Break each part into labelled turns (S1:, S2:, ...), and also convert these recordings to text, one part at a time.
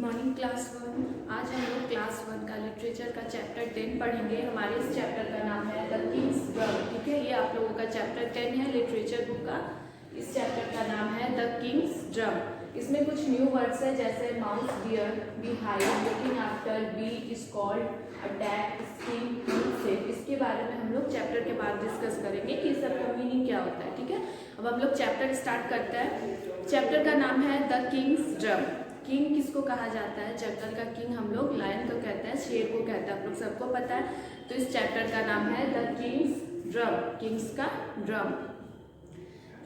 S1: Morning class one. आज हम लोग क्लास वन का लिटरेचर का चैप्टर 10 पढ़ेंगे। हमारे इस चैप्टर का नाम है द किंग्स ड्रम। ठीक है, ये आप लोगों का चैप्टर 10 है लिटरेचर बुक का। इस चैप्टर का नाम है द किंग्स ड्रम। इसमें कुछ न्यू वर्ड्स है जैसे mouse, deer, behind, looking after, beat, is called, attack, sting, safe. इसके बारे में हम लोग चैप्टर के बाद डिस्कस करेंगे कि सब का मीनिंग क्या होता है। ठीक है, अब हम लोग चैप्टर स्टार्ट करते हैं। चैप्टर का नाम है द किंग्स ड्रम। किंग किसको कहा जाता है? जंगल का किंग हम लोग लायन को कहते हैं, शेर को कहते हैं, आप लोग सबको पता है। तो इस चैप्टर का नाम है द किंग्स ड्रम, किंग्स का ड्रम।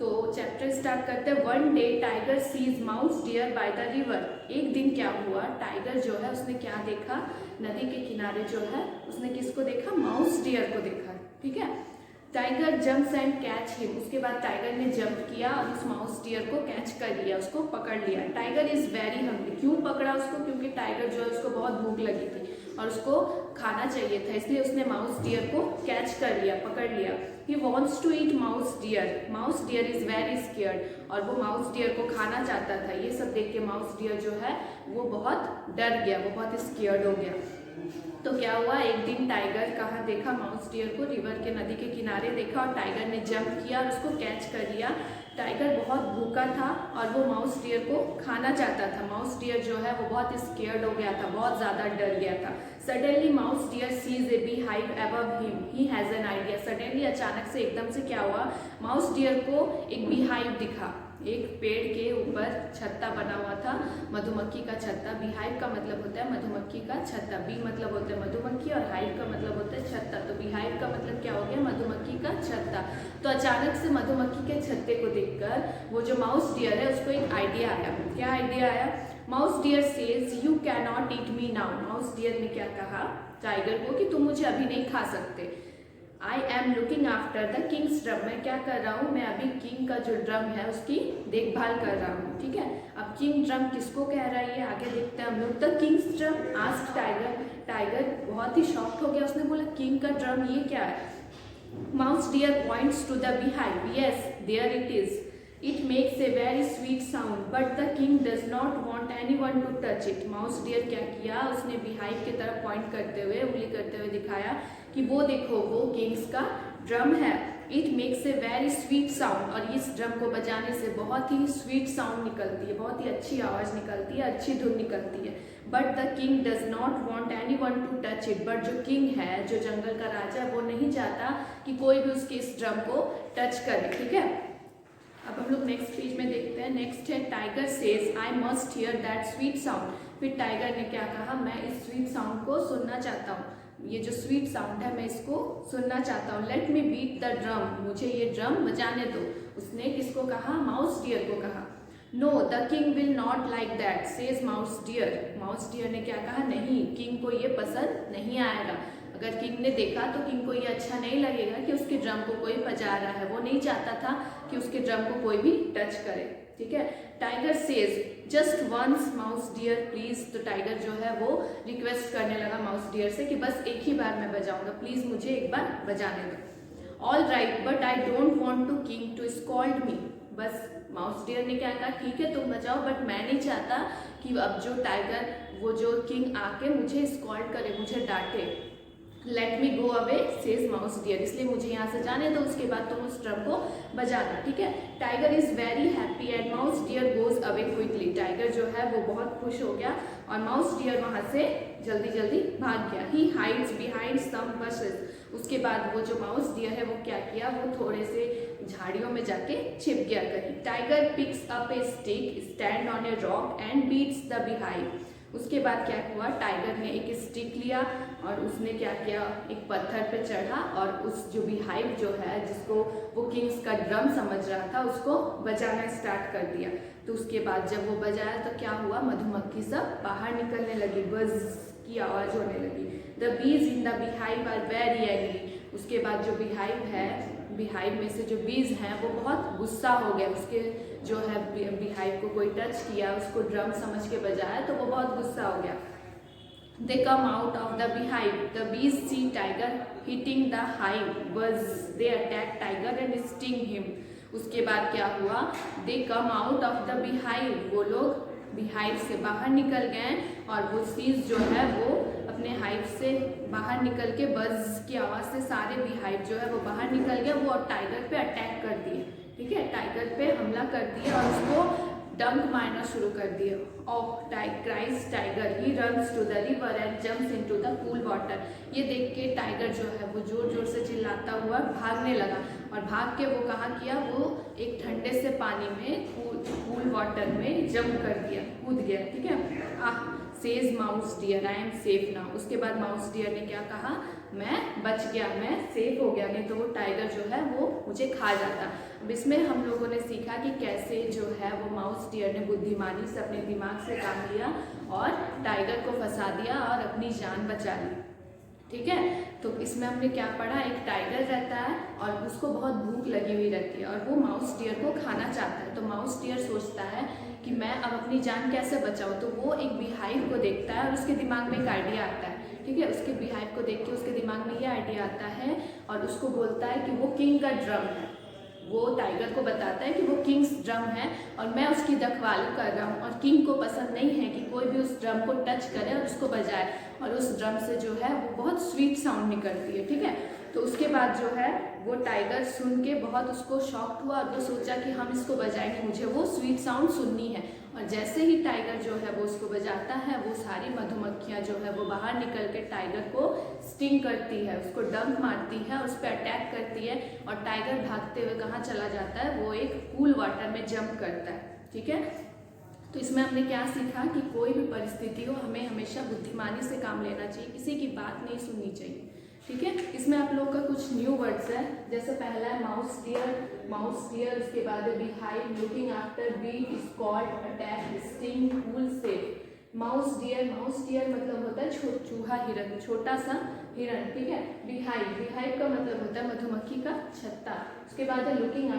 S1: तो चैप्टर स्टार्ट करते हैं। One day tiger sees mouse deer by the river. एक दिन क्या हुआ, टाइगर जो है उसने क्या देखा, नदी के किनारे जो है उसने किसको देखा? माउस डियर को देखा। ठीक है, tiger jumps and catch him. उसके बाद टाइगर ने जंप किया और उस माउस डियर को कैच कर लिया, उसको पकड़ लिया। Tiger is very hungry. क्यों पकड़ा उसको? क्योंकि टाइगर जो है उसको बहुत भूख लगी थी और उसको खाना चाहिए था, इसलिए उसने माउस डियर को कैच कर लिया, पकड़ लिया। He wants to eat mouse deer. Mouse deer is very scared. और वो माउस डियर को खाना चाहता था। ये सब देख के माउस डियर जो है वो बहुत डर गया, वो बहुत स्केयर्ड हो गया। तो क्या हुआ, एक दिन टाइगर कहाँ देखा माउस डियर को? रिवर के, नदी के किनारे देखा और टाइगर ने जंप किया और उसको कैच कर लिया। टाइगर बहुत भूखा था और वो माउस डियर को खाना चाहता था। माउस डियर जो है वो बहुत स्केयर्ड हो गया था, बहुत ज़्यादा डर गया था। Suddenly mouse deer sees a bee hive above him. He has an idea. Suddenly, अचानक से, एकदम से क्या हुआ, माउस डियर को एक बी हाइव दिखा। एक पेड़ के ऊपर छत्ता बना हुआ था, मधुमक्खी का छत्ता। बीहाइव का मतलब होता है मधुमक्खी का छत्ता। बी मतलब होता है मधुमक्खी और हाइव का मतलब होता है छत्ता। तो बीहाइव का मतलब क्या हो गया? मधुमक्खी का छत्ता। तो अचानक से मधुमक्खी के छत्ते को देखकर वो जो माउस डियर है उसको एक आइडिया आया। क्या आइडिया आया? Mouse dear says you can not eat me now. Mouse deer ने क्या कहा टाइगर को कि तुम मुझे अभी नहीं खा सकते। I am looking after the king's drum. मैं क्या कर रहा हूँ? मैं अभी किंग का जो ड्रम है उसकी देखभाल कर रहा हूँ। ठीक है, अब किंग ड्रम किसको कह रहा है ये आगे देखते हैं हम लोग। The king's drum asked tiger. Tiger बहुत ही शॉक्ड हो गया, उसने बोला किंग का ड्रम ये क्या है? Mouse deer points to the beehive. Yes, there it is. It makes a very sweet sound, but the king does not want anyone to touch it. Mouse dear क्या किया, उसने बीहाइव की तरफ point करते हुए, उंगली करते हुए दिखाया कि वो देखो, वो किंग्स का ड्रम है। It makes a very sweet sound। और इस ड्रम को बजाने से बहुत ही स्वीट साउंड निकलती है, बहुत ही अच्छी आवाज़ निकलती है, अच्छी धुन निकलती है। But the king does not want any one two touch it. But जो किंग है, जो जंगल का राजा, वो नहीं चाहता कि कोई भी उसके इस ड्रम को टच करे। ठीक है, अब हम लोग नेक्स्ट पेज में देखते हैं। नेक्स्ट है tiger says I must here that sweet sound. फिर टाइगर ने क्या कहा, मैं इस स्वीट साउंड को सुनना चाहता हूँ, ये जो स्वीट साउंड है मैं इसको सुनना चाहता हूँ। Let me beat the drum. मुझे ये ड्रम बजाने दो। उसने किसको कहा? माउस डियर को कहा। No, the king will not like that says mouse deer. Mouse deer ने क्या कहा? नहीं, किंग को ये पसंद नहीं आएगा। अगर किंग ने देखा तो किंग को ये अच्छा नहीं लगेगा कि उसके ड्रम को कोई बजा रहा है। वो नहीं चाहता था कि उसके ड्रम को कोई भी टच करे। ठीक है, tiger says just once mouse deer please. तो टाइगर जो है वो रिक्वेस्ट करने लगा माउस डियर से कि बस एक ही बार मैं बजाऊंगा, प्लीज मुझे एक बार बजाने दो। All right, but I don't want to king to scold me. बस माउस डियर ने क्या कहा, ठीक है तुम बजाओ, बट मैं नहीं चाहता कि अब जो टाइगर, वो जो किंग आके मुझे स्कॉल्ड करे, मुझे डांटे। Let me go away says mouse dear. इसलिए मुझे यहाँ से जाने दो, उसके बाद तुम उस ड्रम को बजाना। ठीक है, tiger is very happy and mouse dear goes away quickly. Tiger जो है वो बहुत खुश हो गया और माउस डियर वहाँ से जल्दी जल्दी भाग गया। ही हाइड्स बिहाइंड सम बशेस। उसके बाद वो जो माउस डियर है वो क्या किया, वो थोड़े से झाड़ियों में जाके छिप गया कहीं। Tiger picks up a stick, stand on a rock and beats the beehive. उसके बाद क्या हुआ, टाइगर ने एक स्टिक लिया और उसने क्या किया, एक पत्थर पे चढ़ा और उस जो बीहाइव जो है, जिसको वो किंग्स का ड्रम समझ रहा था, उसको बजाना स्टार्ट कर दिया। तो उसके बाद जब वो बजाया तो क्या हुआ, मधुमक्खी सब बाहर निकलने लगी, बज की आवाज़ होने लगी। The bees in the beehive are very angry. उसके बाद जो बीहाइव है, बीहाइव में से जो बीज हैं वो बहुत गुस्सा हो गया। उसके जो है बीहाइव को कोई टच किया, उसको ड्रम समझ के बजाया तो वो बहुत गुस्सा हो गया। They come out of the beehive. The bees see tiger hitting the hive buzz. They attack tiger and sting him. उसके बाद क्या हुआ, they come out of the beehive. वो लोग बीहाइव से बाहर निकल गए और वो सीज जो है वो अपने हाइव से बाहर निकल के बज़ की आवाज़ से सारे बीहाइव जो है वो बाहर निकल गए, वो टाइगर पे अटैक कर दिए। ठीक है, टाइगर पे हमला कर दिया और उसको डंक मारना शुरू कर दिए। Cries tiger, he runs to the river and jumps into the cool water. ये देख के टाइगर जो है वो जोर जोर से चिल्लाता हुआ भागने लगा और भाग के वो कहाँ किया, वो एक ठंडे से पानी में कूल वाटर में जंप कर दिया, कूद गया। ठीक है, says mouse deer I am safe now. उसके बाद माउस डियर ने क्या कहा, मैं बच गया, मैं सेफ हो गया, नहीं तो वो टाइगर जो है वो मुझे खा जाता। अब इसमें हम लोगों ने सीखा कि कैसे जो है वो माउस डियर ने बुद्धिमानी से अपने दिमाग से काम लिया और टाइगर को फंसा दिया और अपनी जान बचा ली। ठीक है, तो इसमें हमने क्या पढ़ा, एक टाइगर रहता है और उसको बहुत भूख लगी हुई रहती है और वो माउस डियर को खाना चाहता है। तो माउस डियर सोचता है कि मैं अब अपनी जान कैसे बचाऊं, तो वो एक बीहाइव को देखता है और उसके दिमाग में एक आइडिया आता है। ठीक है, उसके बीहाइव को देख के उसके दिमाग में ये आइडिया आता है और उसको बोलता है कि वो किंग का ड्रम है। वो टाइगर को बताता है कि वो किंग्स ड्रम है और मैं उसकी रखवाली कर रहा हूँ और किंग को पसंद नहीं है कि कोई भी उस ड्रम को टच करे और उसको बजाए, और उस ड्रम से जो है वो बहुत स्वीट साउंड निकलती है। ठीक है, तो उसके बाद जो है वो टाइगर सुन के बहुत उसको शॉक्ड हुआ और वो सोचा कि हम इसको बजाएंगे, मुझे वो स्वीट साउंड सुननी है। और जैसे ही टाइगर जो है वो उसको बजाता है, वो सारी मधुमक्खियाँ जो है वो बाहर निकल के टाइगर को स्टिंग करती है, उसको डंक मारती है, उस पर अटैक करती है और टाइगर भागते हुए कहाँ चला जाता है, वो एक कूल वाटर में जंप करता है। ठीक है, तो इसमें हमने क्या सीखा कि कोई भी परिस्थिति हो हमें हमेशा बुद्धिमानी से काम लेना चाहिए, किसी की बात नहीं सुननी चाहिए। ठीक है, इसमें आप लोगों का कुछ न्यू वर्ड्स है, जैसे पहला है माउस डियर, उसके बाद है beehive, looking after, beat, scold, attack, sting, cool, safe. Mouse deer मतलब होता है चूहा, हिरन, छोटा सा हिरन। ठीक है, बीहाइव का मतलब होता है मधुमक्खी का छत्ता। उसके बाद है लुकिंग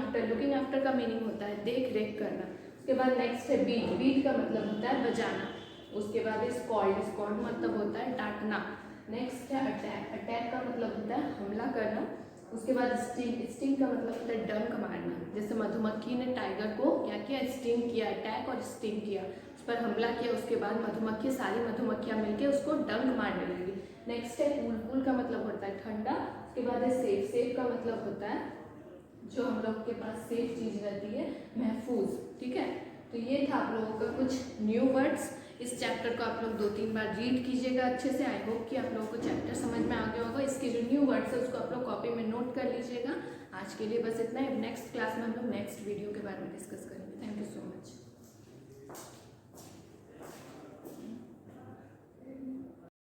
S1: आफ्टर का मीनिंग होता है देख रेख करना। उसके बाद नेक्स्ट है बीट का मतलब होता है बजाना। उसके बाद है स्कॉल्ड मतलब होता है डांटना। नेक्स्ट है अटैक का मतलब होता है हमला करना। उसके बाद स्टिंग का मतलब होता है डंक मारना, जैसे मधुमक्खी ने टाइगर को क्या किया, स्टिंग किया, अटैक और स्टिंग किया, उस पर हमला किया। उसके बाद सारी मधुमक्खियाँ मिलकर उसको डंक मारने लगी। नेक्स्ट है कूल का मतलब होता है ठंडा। उसके बाद है सेफ का मतलब होता है जो हम लोग के पास सेफ चीज़ रहती है, महफूज। ठीक है, तो ये था आप लोगों का कुछ न्यू वर्ड्स। इस चैप्टर को आप लोग 2-3 बार रीड कीजिएगा अच्छे से। आई होप कि आप लोगों को चैप्टर समझ में आ गया होगा। इसके जो न्यू वर्ड्स है उसको आप लोग कॉपी में नोट कर लीजिएगा। आज के लिए बस इतना है। नेक्स्ट क्लास में हम लोग नेक्स्ट वीडियो के बारे में डिस्कस करेंगे। Thank you so much.